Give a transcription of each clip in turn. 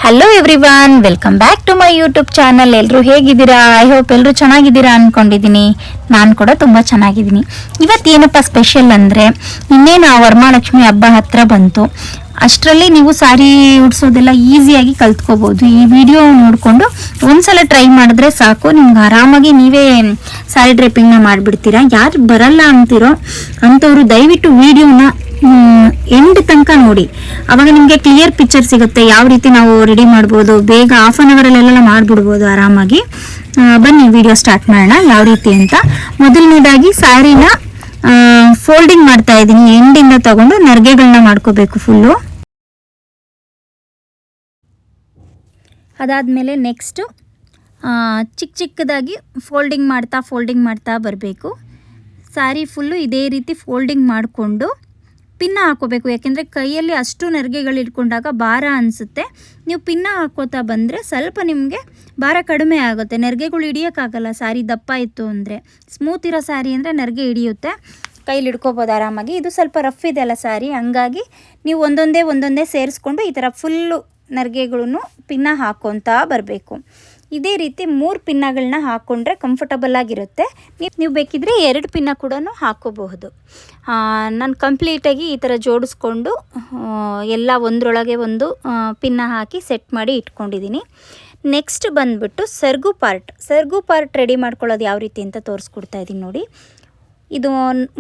Hello everyone, welcome back to my YouTube channel. ಎಲ್ಲರೂ ಹೇಗಿದ್ದೀರಾ? I hope ಎಲ್ಲರೂ ಚೆನ್ನಾಗಿದ್ದೀರಾ ಅಂದ್ಕೊಂಡಿದ್ದೀನಿ. ನಾನು ಕೂಡ ತುಂಬ ಚೆನ್ನಾಗಿದ್ದೀನಿ. ಇವತ್ತೇನಪ್ಪ ಸ್ಪೆಷಲ್ ಅಂದರೆ, ಇನ್ನೇನು ವರಮಹಾಲಕ್ಷ್ಮಿ ಹಬ್ಬ ಹತ್ರ ಬಂತು. ಅಷ್ಟರಲ್ಲಿ ನೀವು ಸಾರಿ ಉಡ್ಸೋದೆಲ್ಲ ಈಸಿಯಾಗಿ ಕಲ್ತ್ಕೋಬೋದು. ಈ ವಿಡಿಯೋ ನೋಡಿಕೊಂಡು ಒಂದ್ಸಲ ಟ್ರೈ ಮಾಡಿದ್ರೆ ಸಾಕು, ನಿಮ್ಗೆ ಆರಾಮಾಗಿ ನೀವೇ ಸಾರಿ ಡ್ರೇಪಿಂಗ್ನ ಮಾಡಿಬಿಡ್ತೀರಾ. ಯಾರು ಬರಲ್ಲ ಅಂತಿರೋ ಅಂಥವ್ರು ದಯವಿಟ್ಟು ವಿಡಿಯೋನ ಎಂಡ್ ತನಕ ನೋಡಿ. ಅವಾಗ ನಿಮಗೆ ಕ್ಲಿಯರ್ ಪಿಕ್ಚರ್ ಸಿಗುತ್ತೆ, ಯಾವ ರೀತಿ ನಾವು ರೆಡಿ ಮಾಡ್ಬೋದು. ಬೇಗ ಹಾಫ್ ಆನ್ ಅವರಲ್ಲೆಲ್ಲ ಮಾಡಿಬಿಡ್ಬೋದು ಆರಾಮಾಗಿ. ಬನ್ನಿ ವಿಡಿಯೋ ಸ್ಟಾರ್ಟ್ ಮಾಡೋಣ ಯಾವ ರೀತಿ ಅಂತ. ಮೊದಲನೇದಾಗಿ ಸ್ಯಾರಿನ ಫೋಲ್ಡಿಂಗ್ ಮಾಡ್ತಾ ಇದ್ದೀನಿ. ಎಂಡಿಂದ ತಗೊಂಡು ನರ್ಗೆಗಳನ್ನ ಮಾಡ್ಕೋಬೇಕು ಫುಲ್ಲು. ಅದಾದಮೇಲೆ ನೆಕ್ಸ್ಟು ಚಿಕ್ಕ ಚಿಕ್ಕದಾಗಿ ಫೋಲ್ಡಿಂಗ್ ಮಾಡ್ತಾ ಬರಬೇಕು. ಸ್ಯಾರಿ ಫುಲ್ಲು ಇದೇ ರೀತಿ ಫೋಲ್ಡಿಂಗ್ ಮಾಡಿಕೊಂಡು ಪಿನ್ನ ಹಾಕೋಬೇಕು. ಯಾಕೆಂದರೆ ಕೈಯಲ್ಲಿ ಅಷ್ಟು ನೆರಿಗೆಗಳು ಇಟ್ಕೊಂಡಾಗ ಭಾರ ಅನಿಸುತ್ತೆ. ನೀವು ಪಿನ್ನ ಹಾಕೋತಾ ಬಂದರೆ ಸ್ವಲ್ಪ ನಿಮಗೆ ಭಾರ ಕಡಿಮೆ ಆಗುತ್ತೆ. ನೆರಿಗೆಗಳು ಹಿಡಿಯೋಕ್ಕಾಗಲ್ಲ ಸ್ಯಾರಿ ದಪ್ಪ ಇತ್ತು ಅಂದರೆ. ಸ್ಮೂತ್ ಇರೋ ಸ್ಯಾರಿ ಅಂದರೆ ನೆರಿಗೆ ಹಿಡಿಯುತ್ತೆ, ಕೈಲಿ ಹಿಡ್ಕೋಬೋದು ಆರಾಮಾಗಿ. ಇದು ಸ್ವಲ್ಪ ರಫ್ ಇದೆ ಅಲ್ಲ ಸ್ಯಾರಿ, ಹಂಗಾಗಿ ನೀವು ಒಂದೊಂದೇ ಸೇರಿಸ್ಕೊಂಡು ಈ ಥರ ಫುಲ್ಲು ನೆರಿಗೆಗಳನ್ನು ಪಿನ್ನ ಹಾಕ್ಕೊತಾ ಬರಬೇಕು. ಇದೇ ರೀತಿ 3 ಪಿನ್ನಗಳನ್ನ ಹಾಕ್ಕೊಂಡ್ರೆ ಕಂಫರ್ಟಬಲ್ ಆಗಿರುತ್ತೆ. ನೀವು ಬೇಕಿದ್ರೆ 2 ಪಿನ್ನ ಕೂಡ ಹಾಕ್ಕೋಬಹುದು. ನಾನು ಕಂಪ್ಲೀಟಾಗಿ ಈ ಥರ ಜೋಡಿಸ್ಕೊಂಡು ಎಲ್ಲ ಒಂದರೊಳಗೆ ಒಂದು ಪಿನ್ನ ಹಾಕಿ ಸೆಟ್ ಮಾಡಿ ಇಟ್ಕೊಂಡಿದ್ದೀನಿ. ನೆಕ್ಸ್ಟ್ ಬಂದುಬಿಟ್ಟು ಸೆರಗು ಪಾರ್ಟ್ ರೆಡಿ ಮಾಡ್ಕೊಳ್ಳೋದು ಯಾವ ರೀತಿ ಅಂತ ತೋರಿಸ್ಕೊಡ್ತಾ ಇದ್ದೀನಿ ನೋಡಿ. ಇದು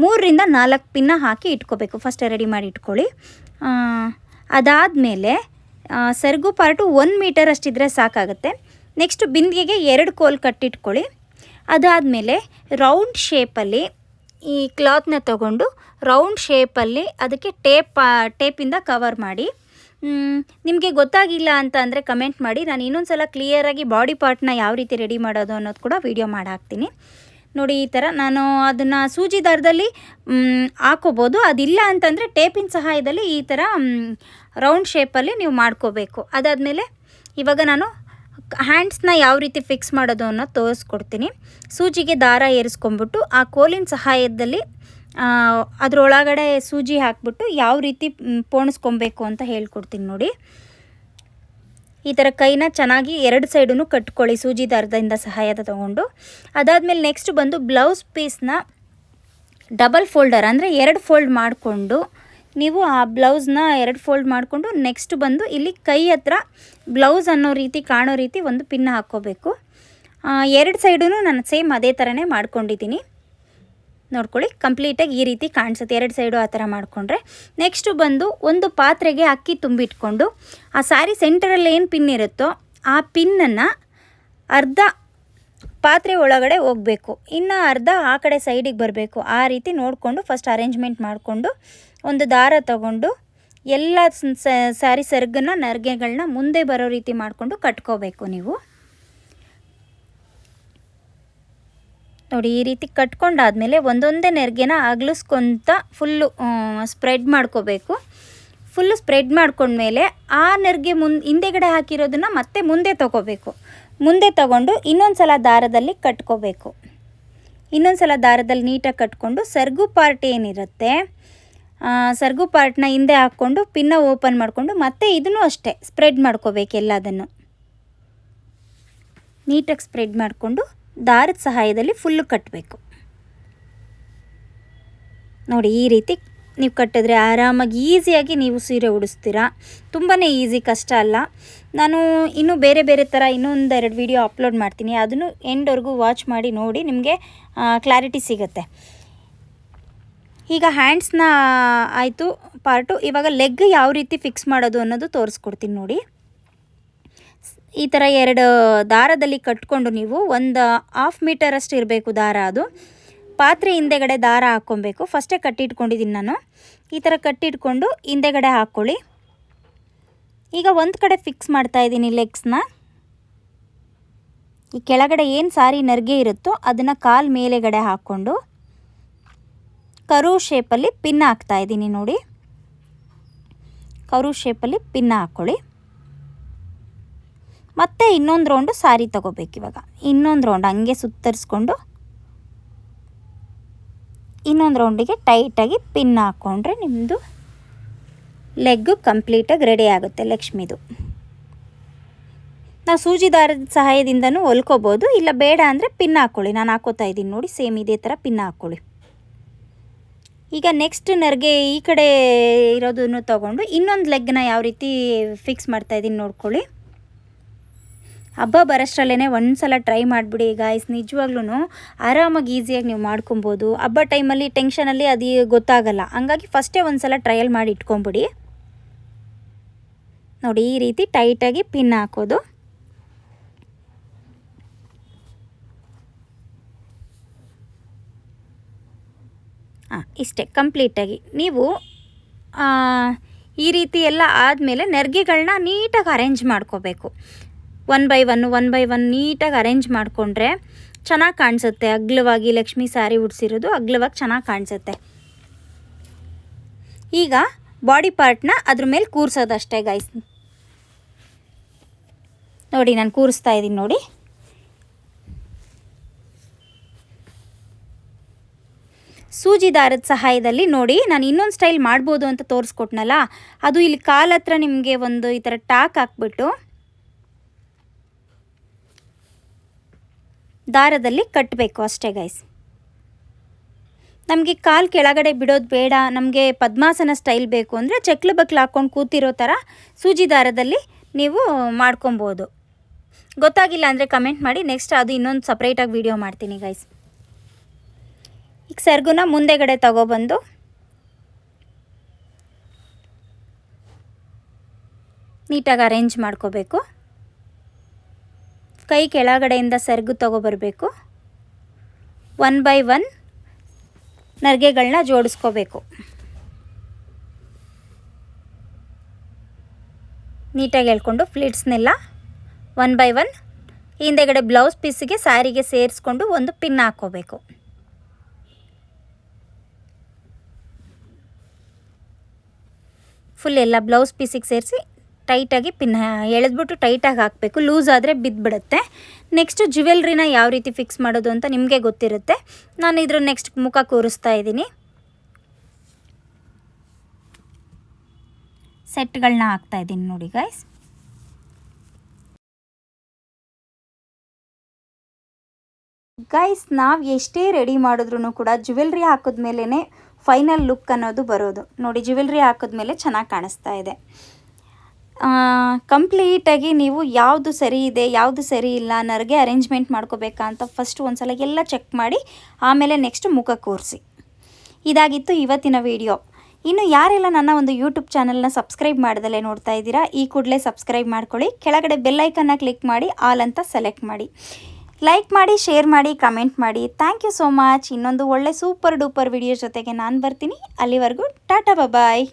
3 ರಿಂದ 4 ಪಿನ್ನ ಹಾಕಿ ಇಟ್ಕೋಬೇಕು. ಫಸ್ಟ್ ರೆಡಿ ಮಾಡಿ ಇಟ್ಕೊಳ್ಳಿ. ಅದಾದಮೇಲೆ ಸೆರಗು ಪಾರ್ಟು 1 ಮೀಟರ್ ಅಷ್ಟಿದ್ರೆ ಸಾಕಾಗುತ್ತೆ. ನೆಕ್ಸ್ಟ್ ಬಿಂದಿಗೆಗೆ 2 ಕೋಲ್ ಕಟ್ಟಿಟ್ಕೊಳ್ಳಿ. ಅದಾದಮೇಲೆ ರೌಂಡ್ ಶೇಪಲ್ಲಿ ಈ ಕ್ಲಾತ್ನ ತಗೊಂಡು ರೌಂಡ್ ಶೇಪಲ್ಲಿ ಅದಕ್ಕೆ ಟೇಪಿಂದ ಕವರ್ ಮಾಡಿ. ನಿಮಗೆ ಗೊತ್ತಾಗಿಲ್ಲ ಅಂತ ಅಂದರೆ ಕಮೆಂಟ್ ಮಾಡಿ, ನಾನು ಇನ್ನೊಂದು ಸಲ ಕ್ಲಿಯರಾಗಿ ಬಾಡಿ ಪಾರ್ಟ್ನ ಯಾವ ರೀತಿ ರೆಡಿ ಮಾಡೋದು ಅನ್ನೋದು ಕೂಡ ವಿಡಿಯೋ ಮಾಡಿ ಹಾಕ್ತೀನಿ ನೋಡಿ. ಈ ಥರ ನಾನು ಅದನ್ನು ಸೂಜಿ ದಾರದಲ್ಲಿ ಹಾಕೋಬೋದು. ಅದಿಲ್ಲ ಅಂತಂದರೆ ಟೇಪಿನ ಸಹಾಯದಲ್ಲಿ ಈ ಥರ ರೌಂಡ್ ಶೇಪಲ್ಲಿ ನೀವು ಮಾಡ್ಕೋಬೇಕು. ಅದಾದಮೇಲೆ ಇವಾಗ ನಾನು ಹ್ಯಾಂಡ್ಸ್ನ ಯಾವ ರೀತಿ ಫಿಕ್ಸ್ ಮಾಡೋದು ಅನ್ನೋದು ತೋರಿಸ್ಕೊಡ್ತೀನಿ. ಸೂಜಿಗೆ ದಾರ ಏರಿಸ್ಕೊಂಬಿಟ್ಟು ಆ ಕೋಲಿನ ಸಹಾಯದಲ್ಲಿ ಅದರೊಳಗಡೆ ಸೂಜಿ ಹಾಕ್ಬಿಟ್ಟು ಯಾವ ರೀತಿ ಪೋಣಿಸ್ಕೊಬೇಕು ಅಂತ ಹೇಳ್ಕೊಡ್ತೀನಿ ನೋಡಿ. ಈ ಥರ ಕೈನ ಚೆನ್ನಾಗಿ 2 ಸೈಡೂ ಕಟ್ಕೊಳ್ಳಿ ಸೂಜಿ ದಾರದಿಂದ ಸಹಾಯದ ತಗೊಂಡು. ಅದಾದಮೇಲೆ ನೆಕ್ಸ್ಟ್ ಬಂದು ಬ್ಲೌಸ್ ಪೀಸ್ನ ಡಬಲ್ ಫೋಲ್ಡರ್ ಅಂದರೆ 2 ಫೋಲ್ಡ್ ಮಾಡಿಕೊಂಡು ನೀವು ಆ ಬ್ಲೌಸ್ನ 2 ಫೋಲ್ಡ್ ಮಾಡಿಕೊಂಡು ನೆಕ್ಸ್ಟ್ ಬಂದು ಇಲ್ಲಿ ಕೈ ಹತ್ರ ಬ್ಲೌಸ್ ಅನ್ನೋ ರೀತಿ ಕಾಣೋ ರೀತಿ ಒಂದು ಪಿನ್ ಹಾಕ್ಕೋಬೇಕು. 2 ಸೈಡೂ ನಾನು ಸೇಮ್ ಅದೇ ಥರನೇ ಮಾಡ್ಕೊಂಡಿದ್ದೀನಿ ನೋಡ್ಕೊಳ್ಳಿ. ಕಂಪ್ಲೀಟಾಗಿ ಈ ರೀತಿ ಕಾಣಿಸುತ್ತೆ 2 ಸೈಡು ಆ ಥರ ಮಾಡಿಕೊಂಡ್ರೆ. ನೆಕ್ಸ್ಟು ಬಂದು ಒಂದು ಪಾತ್ರೆಗೆ ಅಕ್ಕಿ ತುಂಬಿಟ್ಕೊಂಡು ಆ ಸ್ಯಾರಿ ಸೆಂಟರಲ್ಲಿ ಏನು ಪಿನ್ ಇರುತ್ತೋ ಆ ಪಿನ್ನನ್ನು ಅರ್ಧ ಪಾತ್ರೆ ಒಳಗಡೆ ಹೋಗಬೇಕು, ಇನ್ನು ಅರ್ಧ ಆ ಕಡೆ ಸೈಡಿಗೆ ಬರಬೇಕು. ಆ ರೀತಿ ನೋಡಿಕೊಂಡು ಫಸ್ಟ್ ಅರೇಂಜ್ಮೆಂಟ್ ಮಾಡಿಕೊಂಡು ಒಂದು ದಾರ ತಗೊಂಡು ಎಲ್ಲ ಸ್ಯಾರಿ ಸೆರಗನ್ನ ನರ್ಗೆಗಳನ್ನ ಮುಂದೆ ಬರೋ ರೀತಿ ಮಾಡಿಕೊಂಡು ಕಟ್ಕೋಬೇಕು ನೀವು ನೋಡಿ. ಈ ರೀತಿ ಕಟ್ಕೊಂಡಾದಮೇಲೆ ಒಂದೊಂದೇ ನೆರಿಗೆನ ಅಗಲಿಸ್ಕೊತ ಫುಲ್ಲು ಸ್ಪ್ರೆಡ್ ಮಾಡ್ಕೋಬೇಕು. ಫುಲ್ಲು ಸ್ಪ್ರೆಡ್ ಮಾಡ್ಕೊಂಡ್ಮೇಲೆ ಆ ನೆರಿಗೆ ಹಿಂದೆಗಡೆ ಹಾಕಿರೋದನ್ನು ಮತ್ತೆ ಮುಂದೆ ತೊಗೋಬೇಕು. ಮುಂದೆ ತಗೊಂಡು ಇನ್ನೊಂದು ಸಲ ದಾರದಲ್ಲಿ ಕಟ್ಕೋಬೇಕು. ಇನ್ನೊಂದು ಸಲ ದಾರದಲ್ಲಿ ನೀಟಾಗಿ ಕಟ್ಕೊಂಡು ಸೆರಗು ಪಾರ್ಟ್ ಏನಿರುತ್ತೆ ಸೆರಗು ಪಾರ್ಟ್ನ ಹಿಂದೆ ಹಾಕ್ಕೊಂಡು ಪಿನ್ನ ಓಪನ್ ಮಾಡಿಕೊಂಡು ಮತ್ತೆ ಇದನ್ನು ಅಷ್ಟೇ ಸ್ಪ್ರೆಡ್ ಮಾಡ್ಕೋಬೇಕು. ಎಲ್ಲದನ್ನು ನೀಟಾಗಿ ಸ್ಪ್ರೆಡ್ ಮಾಡಿಕೊಂಡು ದಾರದ ಸಹಾಯದಲ್ಲಿ ಫುಲ್ಲು ಕಟ್ಟಬೇಕು ನೋಡಿ. ಈ ರೀತಿ ನೀವು ಕಟ್ಟಿದ್ರೆ ಆರಾಮಾಗಿ ಈಸಿಯಾಗಿ ನೀವು ಸೀರೆ ಉಡಿಸ್ತೀರಾ. ತುಂಬಾ ಈಸಿ, ಕಷ್ಟ ಅಲ್ಲ. ನಾನು ಇನ್ನೂ ಬೇರೆ ಥರ ಇನ್ನೊಂದು 2 ವಿಡಿಯೋ ಅಪ್ಲೋಡ್ ಮಾಡ್ತೀನಿ, ಅದನ್ನು ಎಂಡ್ವರೆಗೂ ವಾಚ್ ಮಾಡಿ ನೋಡಿ, ನಿಮಗೆ ಕ್ಲಾರಿಟಿ ಸಿಗುತ್ತೆ. ಈಗ ಹ್ಯಾಂಡ್ಸ್ನ ಆಯಿತು ಪಾರ್ಟು. ಇವಾಗ ಲೆಗ್ ಯಾವ ರೀತಿ ಫಿಕ್ಸ್ ಮಾಡೋದು ಅನ್ನೋದು ತೋರಿಸ್ಕೊಡ್ತೀನಿ ನೋಡಿ. ಈ ಥರ 2 ದಾರದಲ್ಲಿ ಕಟ್ಕೊಂಡು ನೀವು ಒಂದು 1/2 ಮೀಟರ್ ಅಷ್ಟು ಇರಬೇಕು ದಾರ. ಅದು ಪಾತ್ರೆ ಹಿಂದೆಗಡೆ ದಾರ ಹಾಕ್ಕೊಬೇಕು. ಫಸ್ಟೇ ಕಟ್ಟಿಟ್ಕೊಂಡಿದ್ದೀನಿ ನಾನು. ಈ ಥರ ಕಟ್ಟಿಟ್ಕೊಂಡು ಹಿಂದೆಗಡೆ ಹಾಕ್ಕೊಳ್ಳಿ. ಈಗ ಒಂದು ಕಡೆ ಫಿಕ್ಸ್ ಮಾಡ್ತಾಯಿದ್ದೀನಿ ಲೆಗ್ಸ್ನ. ಈ ಕೆಳಗಡೆ ಏನು ಸಾರಿ ನೆರಿಗೆ ಇರುತ್ತೋ ಅದನ್ನು ಕಾಲು ಮೇಲೆಗಡೆ ಹಾಕ್ಕೊಂಡು ಕರು ಶೇಪಲ್ಲಿ ಪಿನ್ ಹಾಕ್ತಾಯಿದ್ದೀನಿ ನೋಡಿ. ಕರು ಶೇಪಲ್ಲಿ ಪಿನ್ನ ಹಾಕ್ಕೊಳ್ಳಿ. ಮತ್ತು ಇನ್ನೊಂದು ರೌಂಡು ಸಾರಿ ತಗೋಬೇಕು. ಇವಾಗ ಇನ್ನೊಂದು ರೌಂಡ್ ಹಂಗೆ ಸುತ್ತರಿಸ್ಕೊಂಡು ಇನ್ನೊಂದು ರೌಂಡಿಗೆ ಟೈಟಾಗಿ ಪಿನ್ ಹಾಕ್ಕೊಂಡ್ರೆ ನಿಮ್ಮದು ಲೆಗ್ಗು ಕಂಪ್ಲೀಟಾಗಿ ರೆಡಿ ಆಗುತ್ತೆ ಲಕ್ಷ್ಮಿದು. ನಾವು ಸೂಜಿ ದಾರದ ಸಹಾಯದಿಂದನೂ ಹೊಲ್ಕೋಬೋದು, ಇಲ್ಲ ಬೇಡ ಅಂದರೆ ಪಿನ್ ಹಾಕ್ಕೊಳ್ಳಿ. ನಾನು ಹಾಕೋತಾ ಇದ್ದೀನಿ ನೋಡಿ, ಸೇಮ್ ಇದೇ ಥರ ಪಿನ್ ಹಾಕ್ಕೊಳ್ಳಿ. ಈಗ ನೆಕ್ಸ್ಟ್ ನೆರಿಗೆ ಈ ಕಡೆ ಇರೋದನ್ನು ತೊಗೊಂಡು ಇನ್ನೊಂದು ಲೆಗ್ನ ಯಾವ ರೀತಿ ಫಿಕ್ಸ್ ಮಾಡ್ತಾಯಿದ್ದೀನಿ ನೋಡ್ಕೊಳ್ಳಿ. ಹಬ್ಬ ಬರೋಷ್ಟರಲ್ಲೇ ಒಂದು ಸಲ ಟ್ರೈ ಮಾಡಿಬಿಡಿ ಗಾಯ್ಸ್, ನಿಜವಾಗ್ಲೂ ಆರಾಮಾಗಿ ಈಸಿಯಾಗಿ ನೀವು ಮಾಡ್ಕೊಬೋದು. ಹಬ್ಬ ಟೈಮಲ್ಲಿ ಟೆನ್ಷನಲ್ಲಿ ಅದು ಗೊತ್ತಾಗಲ್ಲ, ಹಂಗಾಗಿ ಫಸ್ಟೇ ಒಂದು ಸಲ ಟ್ರಯಲ್ ಮಾಡಿ ಇಟ್ಕೊಂಬಿಡಿ. ನೋಡಿ ಈ ರೀತಿ ಟೈಟಾಗಿ ಪಿನ್ ಹಾಕೋದು. ಇಷ್ಟೇ ಕಂಪ್ಲೀಟಾಗಿ. ನೀವು ಈ ರೀತಿ ಎಲ್ಲ ಆದಮೇಲೆ ನೆರಿಗೆಗಳನ್ನ ನೀಟಾಗಿ ಅರೇಂಜ್ ಮಾಡ್ಕೋಬೇಕು. ಒನ್ ಬೈ ಒನ್ ನೀಟಾಗಿ ಅರೇಂಜ್ ಮಾಡಿಕೊಂಡ್ರೆ ಚೆನ್ನಾಗಿ ಕಾಣಿಸುತ್ತೆ. ಅಗ್ಲವಾಗಿ ಲಕ್ಷ್ಮೀ ಸ್ಯಾರಿ ಉಡ್ಸಿರೋದು ಅಗ್ಲವಾಗಿ ಚೆನ್ನಾಗಿ ಕಾಣಿಸುತ್ತೆ. ಈಗ ಬಾಡಿ ಪಾರ್ಟ್ನ ಅದ್ರ ಮೇಲೆ ಕೂರಿಸೋದಷ್ಟೇ ಗೈಸ್. ನೋಡಿ ನಾನು ಕೂರಿಸ್ತಾ ಇದ್ದೀನಿ ನೋಡಿ. ಸೂಜಿ ದಾರದ ಸಹಾಯದಲ್ಲಿ ನೋಡಿ ನಾನು ಇನ್ನೊಂದು ಸ್ಟೈಲ್ ಮಾಡ್ಬೋದು ಅಂತ ತೋರಿಸ್ಕೊಟ್ನಲ್ಲ, ಅದು ಇಲ್ಲಿ ಕಾಲ ಹತ್ರ ನಿಮಗೆ ಒಂದು ಈ ಥರ ಟಾಕ್ ಹಾಕ್ಬಿಟ್ಟು ದಾರದಲ್ಲಿ ಕಟ್ಟಬೇಕು ಅಷ್ಟೇ ಗೈಸ್. ನಮಗೆ ಕಾಲು ಕೆಳಗಡೆ ಬಿಡೋದು ಬೇಡ, ನಮಗೆ ಪದ್ಮಾಸನ ಸ್ಟೈಲ್ ಬೇಕು ಅಂದರೆ ಚಕ್ಲು ಬಕ್ಲು ಹಾಕ್ಕೊಂಡು ಕೂತಿರೋ ಥರ ಸೂಜಿ ದಾರದಲ್ಲಿ ನೀವು ಮಾಡ್ಕೊಬೋದು. ಗೊತ್ತಾಗಿಲ್ಲ ಅಂದರೆ ಕಮೆಂಟ್ ಮಾಡಿ, ನೆಕ್ಸ್ಟ್ ಅದು ಇನ್ನೊಂದು ಸಪ್ರೇಟಾಗಿ ವಿಡಿಯೋ ಮಾಡ್ತೀನಿ ಗೈಸ್. ಈಗ ಸೆರಗುನ ಮುಂದೆಗಡೆ ತಗೊಬಂದು ನೀಟಾಗಿ ಅರೇಂಜ್ ಮಾಡ್ಕೋಬೇಕು. ಕೈ ಕೆಳಗಡೆಯಿಂದ ಸೆರಗು ತಗೊಬರಬೇಕು. ಒನ್ ಬೈ ಒನ್ ನೆರಿಗೆಗಳನ್ನ ಜೋಡಿಸ್ಕೋಬೇಕು. ನೀಟಾಗಿ ಹೇಳ್ಕೊಂಡು ಫ್ಲಿಟ್ಸ್ನೆಲ್ಲ ಒನ್ ಬೈ ಒನ್ ಹಿಂದೆಗಡೆ ಬ್ಲೌಸ್ ಪೀಸಿಗೆ ಸ್ಯಾರಿಗೆ ಸೇರಿಸ್ಕೊಂಡು ಒಂದು ಪಿನ್ ಹಾಕ್ಕೋಬೇಕು. ಫುಲ್ ಎಲ್ಲ ಬ್ಲೌಸ್ ಪೀಸಿಗೆ ಸೇರಿಸಿ ಟೈಟಾಗಿ ಪಿನ್ ಎಳೆದ್ಬಿಟ್ಟು ಟೈಟಾಗಿ ಹಾಕಬೇಕು. ಲೂಸ್ ಆದರೆ ಬಿದ್ದುಬಿಡುತ್ತೆ. ನೆಕ್ಸ್ಟು ಜ್ಯುವೆಲ್ರಿನ ಯಾವ ರೀತಿ ಫಿಕ್ಸ್ ಮಾಡೋದು ಅಂತ ನಿಮಗೆ ಗೊತ್ತಿರುತ್ತೆ. ನಾನು ಇದ್ರ ನೆಕ್ಸ್ಟ್ ಮುಖ ಕೂರಿಸ್ತಾ ಇದ್ದೀನಿ. ಸೆಟ್ಗಳನ್ನ ಹಾಕ್ತಾ ಇದ್ದೀನಿ ನೋಡಿ ಗೈಸ್. ಗೈಸ್ ನಾವು ಎಷ್ಟೇ ರೆಡಿ ಮಾಡಿದ್ರೂ ಕೂಡ ಜ್ಯುವೆಲ್ರಿ ಹಾಕಿದ್ಮೇಲೆ ಫೈನಲ್ ಲುಕ್ ಅನ್ನೋದು ಬರೋದು. ನೋಡಿ ಜ್ಯುವೆಲ್ರಿ ಹಾಕಿದ್ಮೇಲೆ ಚೆನ್ನಾಗಿ ಕಾಣಿಸ್ತಾ ಇದೆ. ಕಂಪ್ಲೀಟಾಗಿ ನೀವು ಯಾವುದು ಸರಿ ಇದೆ ಯಾವುದು ಸರಿ ಇಲ್ಲ, ನರಿಗೆ ಅರೇಂಜ್ಮೆಂಟ್ ಮಾಡ್ಕೋಬೇಕಾ ಅಂತ ಫಸ್ಟ್ ಒಂದು ಸಲ ಎಲ್ಲ ಚೆಕ್ ಮಾಡಿ ಆಮೇಲೆ ನೆಕ್ಸ್ಟ್ ಮುಖ ಕೂರಿಸಿ. ಇದಾಗಿತ್ತು ಇವತ್ತಿನ ವಿಡಿಯೋ. ಇನ್ನು ಯಾರೆಲ್ಲ ನನ್ನ ಒಂದು ಯೂಟ್ಯೂಬ್ ಚಾನಲ್ನ ಸಬ್ಸ್ಕ್ರೈಬ್ ಮಾಡ್ದಲೇ ನೋಡ್ತಾ ಇದ್ದೀರಾ, ಈ ಕೂಡಲೇ ಸಬ್ಸ್ಕ್ರೈಬ್ ಮಾಡ್ಕೊಳ್ಳಿ. ಕೆಳಗಡೆ ಬೆಲ್ಲೈಕನ್ನ ಕ್ಲಿಕ್ ಮಾಡಿ ಆಲ್ ಅಂತ ಸೆಲೆಕ್ಟ್ ಮಾಡಿ. ಲೈಕ್ ಮಾಡಿ, ಶೇರ್ ಮಾಡಿ, ಕಮೆಂಟ್ ಮಾಡಿ. Thank you so much. ಇನ್ನೊಂದು ಒಳ್ಳೆ ಸೂಪರ್ ಡೂಪರ್ ವಿಡಿಯೋ ಜೊತೆಗೆ ನಾನು ಬರ್ತೀನಿ. ಅಲ್ಲಿವರೆಗೂ ಟಾಟಾ ಬಾಯ್.